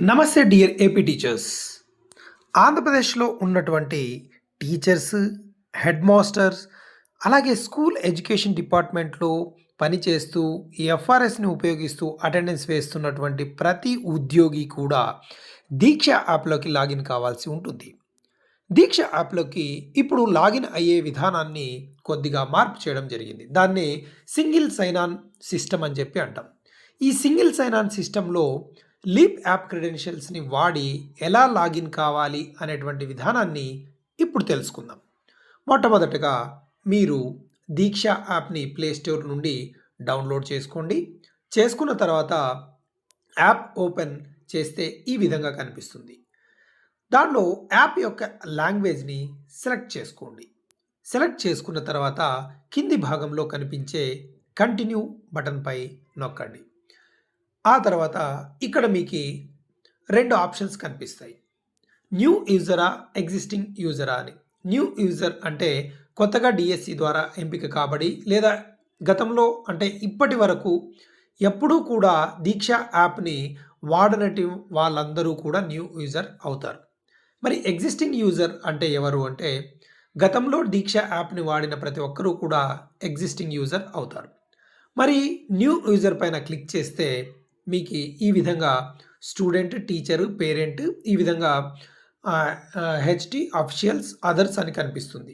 నమస్తే dear AP teachers. ఆంధ్రప్రదేశ్లో ఉన్నటువంటి టీచర్స్, హెడ్ మాస్టర్స్, అలాగే స్కూల్ ఎడ్యుకేషన్ డిపార్ట్మెంట్లో పనిచేస్తూ ఈ ఎఫ్ఆర్ఎస్ని ఉపయోగిస్తూ అటెండెన్స్ వేస్తున్నటువంటి ప్రతి ఉద్యోగి కూడా దీక్ష యాప్లోకి లాగిన్ కావాల్సి ఉంటుంది. దీక్ష యాప్లోకి ఇప్పుడు లాగిన్ అయ్యే విధానాన్ని కొద్దిగా మార్పు చేయడం జరిగింది. దాన్ని సింగిల్ సైన్ ఆన్ సిస్టమ్ అని చెప్పి అంటాం. ఈ సింగిల్ సైన్ ఆన్ సిస్టంలో లీప్ యాప్ క్రెడెన్షియల్స్ని వాడి ఎలా లాగిన్ కావాలి అనేటువంటి విధానాన్ని ఇప్పుడు తెలుసుకుందాం. మొట్టమొదటగా మీరు దీక్ష యాప్ని ప్లే స్టోర్ నుండి డౌన్లోడ్ చేసుకోండి. చేసుకున్న తర్వాత యాప్ ఓపెన్ చేస్తే ఈ విధంగా కనిపిస్తుంది. దానిలో యాప్ యొక్క లాంగ్వేజ్ని సెలెక్ట్ చేసుకోండి. సెలెక్ట్ చేసుకున్న తర్వాత కింది భాగంలో కనిపించే కంటిన్యూ బటన్పై నొక్కండి. ఆ తర్వాత ఇక్కడ మీకు 2 ఆప్షన్స్ కనిపిస్తాయి. న్యూ యూజరా, ఎగ్జిస్టింగ్ యూజరా అని. న్యూ యూజర్ అంటే కొత్తగా డిఎస్సి ద్వారా ఎంపిక కాబడి లేదా గతంలో అంటే ఇప్పటి వరకు ఎప్పుడూ కూడా దీక్ష యాప్ని వాడనటి వాళ్ళందరూ కూడా న్యూ యూజర్ అవుతారు. మరి ఎగ్జిస్టింగ్ యూజర్ అంటే ఎవరు అంటే గతంలో దీక్ష యాప్ని వాడిన ప్రతి ఒక్కరూ కూడా ఎగ్జిస్టింగ్ యూజర్ అవుతారు. మరి న్యూ యూజర్ పైన క్లిక్ చేస్తే మీకు ఈ విధంగా స్టూడెంట్, టీచరు, పేరెంట్, ఈ విధంగా హెచ్టి, అఫిషియల్స్, అదర్స్ అని కనిపిస్తుంది.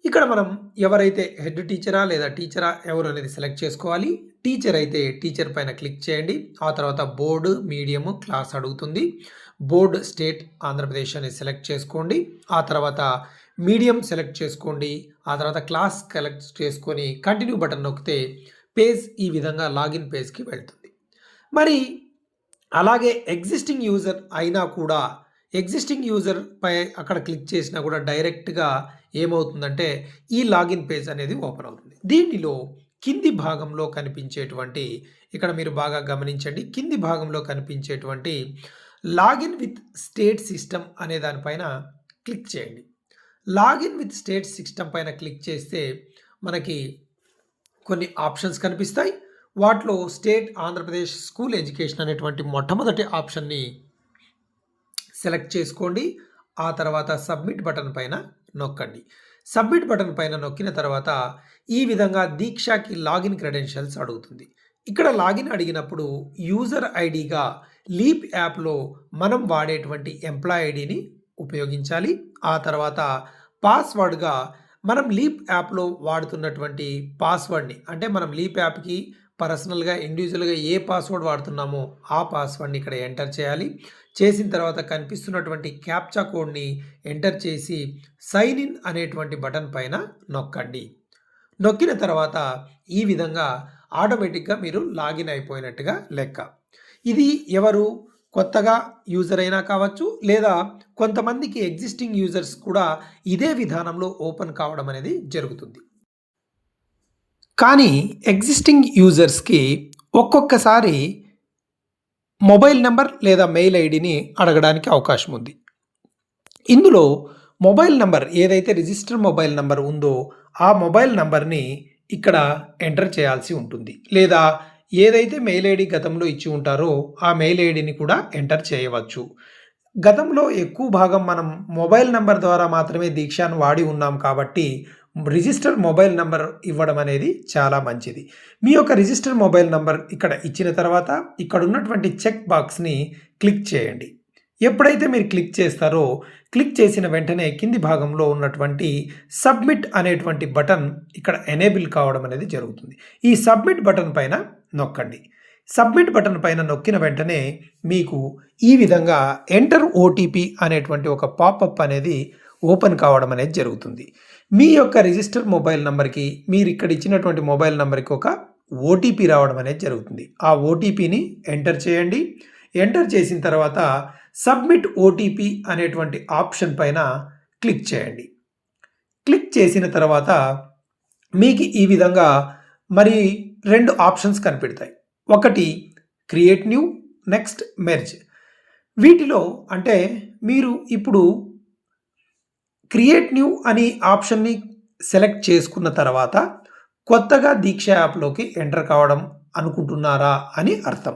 ఇక్కడ మనం ఎవరైతే హెడ్ టీచరా లేదా టీచరా ఎవరు అనేది సెలెక్ట్ చేసుకోవాలి. టీచర్ అయితే టీచర్ పైన క్లిక్ చేయండి. ఆ తర్వాత బోర్డు, మీడియము, క్లాస్ అడుగుతుంది. బోర్డు, స్టేట్ ఆంధ్రప్రదేశ్ అని సెలెక్ట్ చేసుకోండి. ఆ తర్వాత మీడియం సెలెక్ట్ చేసుకోండి. ఆ తర్వాత క్లాస్ సెలెక్ట్ చేసుకొని కంటిన్యూ బటన్ నొక్కితే పేజ్ ఈ విధంగా లాగిన్ పేజ్కి వెళ్తుంది. మరి అలాగే ఎగ్జిస్టింగ్ యూజర్ అయినా కూడా ఎగ్జిస్టింగ్ యూజర్ పై అక్కడ క్లిక్ చేసినా కూడా డైరెక్ట్గా ఏమవుతుందంటే ఈ లాగిన్ పేజ్ అనేది ఓపెన్ అవుతుంది. దీనిలో కింది భాగంలో కనిపించేటువంటి ఇక్కడ మీరు బాగా గమనించండి. కింది భాగంలో కనిపించేటువంటి లాగిన్ విత్ స్టేట్ సిస్టమ్ అనే దానిపైన క్లిక్ చేయండి. లాగిన్ విత్ స్టేట్ సిస్టమ్ పైన క్లిక్ చేస్తే మనకి కొన్ని ఆప్షన్స్ కనిపిస్తాయి. వాటిలో స్టేట్ ఆంధ్రప్రదేశ్ స్కూల్ ఎడ్యుకేషన్ అనేటువంటి మొట్టమొదటి ఆప్షన్ని సెలెక్ట్ చేసుకోండి. ఆ తర్వాత సబ్మిట్ బటన్ పైన నొక్కండి. సబ్మిట్ బటన్ పైన నొక్కిన తర్వాత ఈ విధంగా దీక్షకి లాగిన్ క్రెడెన్షియల్స్ అడుగుతుంది. ఇక్కడ లాగిన్ అడిగినప్పుడు యూజర్ ఐడిగా లీప్ యాప్లో మనం వాడేటువంటి ఎంప్లాయ్ ఐడిని ఉపయోగించాలి. ఆ తర్వాత పాస్వర్డ్గా మనం లీప్ యాప్లో వాడుతున్నటువంటి పాస్వర్డ్ని అంటే మనం లీప్ యాప్కి పర్సనల్గా ఇండివిజువల్గా ఏ పాస్వర్డ్ వాడుతున్నామో ఆ పాస్వర్డ్ని ఇక్కడ ఎంటర్ చేయాలి. చేసిన తర్వాత కనిపిస్తున్నటువంటి క్యాప్చా కోడ్ని ఎంటర్ చేసి సైన్ ఇన్ అనేటువంటి బటన్ పైన నొక్కండి. నొక్కిన తర్వాత ఈ విధంగా ఆటోమేటిక్గా మీరు లాగిన్ అయిపోయినట్టుగా లెక్క. ఇది ఎవరు కొత్తగా యూజర్ అయినా కావచ్చు లేదా కొంతమందికి ఎగ్జిస్టింగ్ యూజర్స్ కూడా ఇదే విధానంలో ఓపెన్ కావడం అనేది జరుగుతుంది. కానీ ఎగ్జిస్టింగ్ యూజర్స్కి ఒక్కొక్కసారి మొబైల్ నెంబర్ లేదా మెయిల్ ఐడిని అడగడానికి అవకాశం ఉంది. ఇందులో మొబైల్ నెంబర్ ఏదైతే రిజిస్టర్ మొబైల్ నెంబర్ ఉందో ఆ మొబైల్ నెంబర్ని ఇక్కడ ఎంటర్ చేయాల్సి ఉంటుంది. లేదా ఏదైతే మెయిల్ ఐడి గతంలో ఇచ్చి ఉంటారో ఆ మెయిల్ ఐడిని కూడా ఎంటర్ చేయవచ్చు. గతంలో ఎక్కువ భాగం మనం మొబైల్ నెంబర్ ద్వారా మాత్రమే దీక్షను వాడి ఉన్నాం కాబట్టి రిజిస్టర్ మొబైల్ నెంబర్ ఇవ్వడం అనేది చాలా మంచిది. మీ యొక్క రిజిస్టర్ మొబైల్ నెంబర్ ఇక్కడ ఇచ్చిన తర్వాత ఇక్కడ ఉన్నటువంటి చెక్ బాక్స్ని క్లిక్ చేయండి. ఎప్పుడైతే మీరు క్లిక్ చేస్తారో క్లిక్ చేసిన వెంటనే కింది భాగంలో ఉన్నటువంటి సబ్మిట్ అనేటువంటి బటన్ ఇక్కడ ఎనేబుల్ కావడం అనేది జరుగుతుంది. ఈ సబ్మిట్ బటన్ పైన నొక్కండి. సబ్మిట్ బటన్ పైన నొక్కిన వెంటనే మీకు ఈ విధంగా ఎంటర్ ఓటీపీ అనేటువంటి ఒక పాపప్ అనేది ఓపెన్ కావడం అనేది జరుగుతుంది. మీ యొక్క రిజిస్టర్ మొబైల్ నెంబర్కి మీరు ఇక్కడ ఇచ్చినటువంటి మొబైల్ నెంబర్కి ఒక ఓటీపీ రావడం అనేది జరుగుతుంది. ఆ ఓటీపీని ఎంటర్ చేయండి. ఎంటర్ చేసిన తర్వాత సబ్మిట్ ఓటీపీ అనేటువంటి ఆప్షన్ పైన క్లిక్ చేయండి. క్లిక్ చేసిన తర్వాత మీకు ఈ విధంగా మరి 2 ఆప్షన్స్ కనిపెడతాయి. ఒకటి క్రియేట్ న్యూ, నెక్స్ట్ మెర్జ్. వీటిలో అంటే మీరు ఇప్పుడు క్రియేట్ న్యూ అని ఆప్షన్ని సెలెక్ట్ చేసుకున్న తర్వాత కొత్తగా దీక్ష యాప్లోకి ఎంటర్ కావడం అనుకుంటున్నారా అని అర్థం.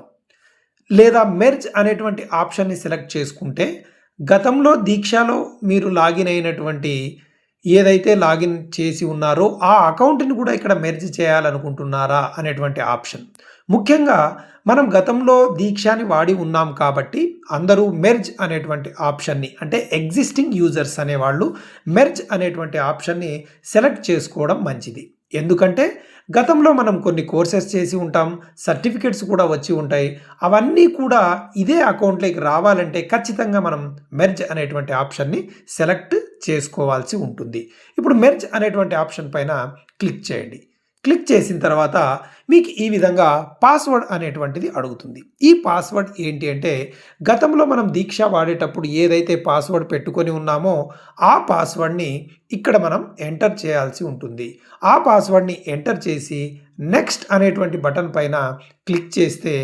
లేదా మెర్జ్ అనేటువంటి ఆప్షన్‌ని సెలెక్ట్ చేసుకుంటే, గతంలో దీక్షలో మీరు లాగిన్ అయినటువంటి ఏదైతే లాగిన్ చేసి ఉన్నారో, ఆ అకౌంట్‌ని కూడా ఇక్కడ మెర్జ్ చేయాలనుకుంటున్నారా అనేటువంటి ఆప్షన్. ముఖ్యంగా మనం గతంలో దీక్షని వాడి ఉన్నాం కాబట్టి, అందరూ మెర్జ్ అనేటువంటి ఆప్షన్‌ని అంటే ఎగ్జిస్టింగ్ యూజర్స్ అనేవాళ్ళు మెర్జ్ అనేటువంటి ఆప్షన్‌ని సెలెక్ట్ చేసుకోవడం మంచిది. ఎందుకంటే గతంలో మనం కొన్ని కోర్సెస్ చేసి ఉంటాం. సర్టిఫికేట్స్ కూడా వచ్చి ఉంటాయి. అవన్నీ కూడా ఇదే అకౌంట్‌లోకి రావాలంటే ఖచ్చితంగా మనం మెర్జ్ అనేటువంటి ఆప్షన్‌ని సెలెక్ట్ చేసుకోవాల్సి ఉంటుంది. ఇప్పుడు మెర్జ్ అనేటువంటి ఆప్షన్ పైన క్లిక్ చేయండి. క్లిక్ చేసిన తర్వాత మీకు ఈ విధంగా పాస్వర్డ్ అనేటువంటిది అడుగుతుంది. ఈ పాస్వర్డ్ ఏంటి అంటే గతంలో మనం దీక్ష వాడేటప్పుడు ఏదైతే పాస్వర్డ్ పెట్టుకొని ఉన్నామో ఆ పాస్వర్డ్‌ని ఇక్కడ మనం ఎంటర్ చేయాల్సి ఉంటుంది. ఆ పాస్వర్డ్‌ని ఎంటర్ చేసి నెక్స్ట్ అనేటువంటి బటన్ పైన క్లిక్ చేస్తే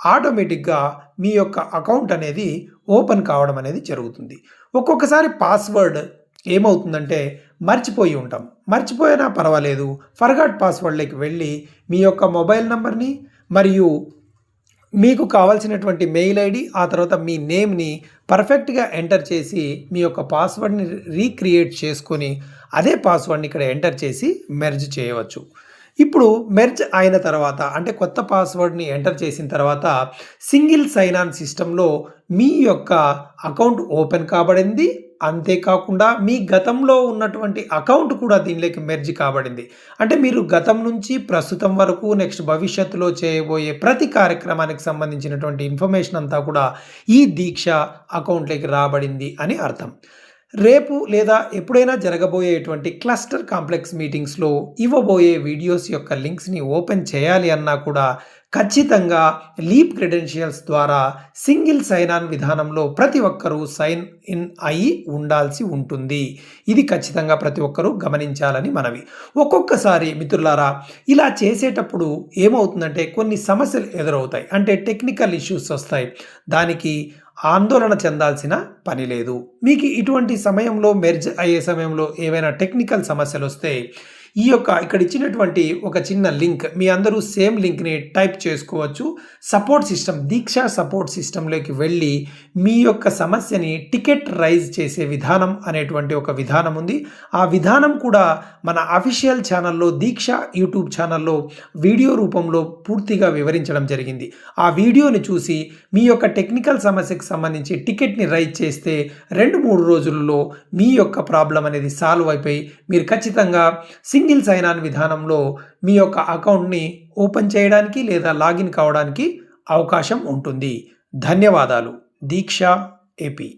ఆటోమేటిక్‌గా మీ యొక్క అకౌంట్ అనేది ఓపెన్ కావడం అనేది జరుగుతుంది. ఒక్కొక్కసారి పాస్వర్డ్ ఏమవుతుందంటే మర్చిపోయి ఉంటాం. మర్చిపోయినా పర్వాలేదు. ఫర్గాట్ పాస్వర్డ్‌లోకి వెళ్ళి మీ యొక్క మొబైల్ నంబర్‌ని మరియు మీకు కావాల్సినటువంటి మెయిల్ ఐడీ, ఆ తర్వాత మీ నేమ్‌ని పర్ఫెక్ట్‌గా ఎంటర్ చేసి మీ యొక్క పాస్వర్డ్‌ని రీక్రియేట్ చేసుకొని అదే పాస్వర్డ్‌ని ఇక్కడ ఎంటర్ చేసి మెర్జ్ చేయవచ్చు. ఇప్పుడు మెర్జ్ అయిన తర్వాత అంటే కొత్త పాస్వర్డ్‌ని ఎంటర్ చేసిన తర్వాత సింగిల్ సైన్ ఆన్ సిస్టమ్‌లో మీ యొక్క అకౌంట్ ఓపెన్ కాబడింది. అంతేకాకుండా మీ గతంలో ఉన్నటువంటి అకౌంట్ కూడా దీనిలోకి మెర్జ్ కాబడింది. అంటే మీరు గతం నుంచి ప్రస్తుతం వరకు నెక్స్ట్ భవిష్యత్తులో చేయబోయే ప్రతి కార్యక్రమానికి సంబంధించినటువంటి ఇన్ఫర్మేషన్ అంతా కూడా ఈ దీక్ష అకౌంట్‌లోకి రాబడింది అని అర్థం. రేపు లేదా ఎప్పుడైనా జరగబోయేటువంటి క్లస్టర్ కాంప్లెక్స్ మీటింగ్స్‌లో ఇవ్వబోయే వీడియోస్ యొక్క లింక్స్‌ని ఓపెన్ చేయాలి అన్నా కూడా ఖచ్చితంగా లీప్ క్రెడెన్షియల్స్ ద్వారా సింగిల్ సైన్ ఆన్ విధానంలో ప్రతి ఒక్కరూ సైన్ ఇన్ అయ్యి ఉండాల్సి ఉంటుంది. ఇది ఖచ్చితంగా ప్రతి ఒక్కరూ గమనించాలని మనవి. ఒక్కొక్కసారి మిత్రులారా ఇలా చేసేటప్పుడు ఏమవుతుందంటే కొన్ని సమస్యలు ఎదురవుతాయి. అంటే టెక్నికల్ ఇష్యూస్ వస్తాయి. దానికి ఆందోళన చెందాల్సిన పని లేదు. మీకు ఇటువంటి సమయంలో మెర్జ్ అయ్యే సమయంలో ఏవైనా టెక్నికల్ సమస్యలొస్తే ఈ యొక్క ఇక్కడ ఇచ్చినటువంటి ఒక చిన్న లింక్ మీ అందరూ సేమ్ లింక్‌ని టైప్ చేసుకోవచ్చు. సపోర్ట్ సిస్టమ్ దీక్ష సపోర్ట్ సిస్టమ్‌లోకి వెళ్ళి మీ యొక్క సమస్యని టికెట్ రైజ్ చేసే విధానం అనేటువంటి ఒక విధానం ఉంది. ఆ విధానం కూడా మన అఫీషియల్ ఛానల్‌లో దీక్ష యూట్యూబ్ ఛానల్‌లో వీడియో రూపంలో పూర్తిగా వివరించడం జరిగింది. ఆ వీడియోని చూసి మీ యొక్క టెక్నికల్ సమస్యకు సంబంధించి టికెట్‌ని రైజ్ చేస్తే 2, 3 రోజుల్లో మీ యొక్క ప్రాబ్లమ్ అనేది సాల్వ్ అయిపోయి మీరు ఖచ్చితంగా సింగిల్ సైన్ ఆన్ విధానంలో మీ యొక్క అకౌంట్‌ని ఓపెన్ చేయడానికి లేదా లాగిన్ కావడానికి అవకాశం ఉంటుంది. ధన్యవాదాలు. దీక్ష ఏపీ.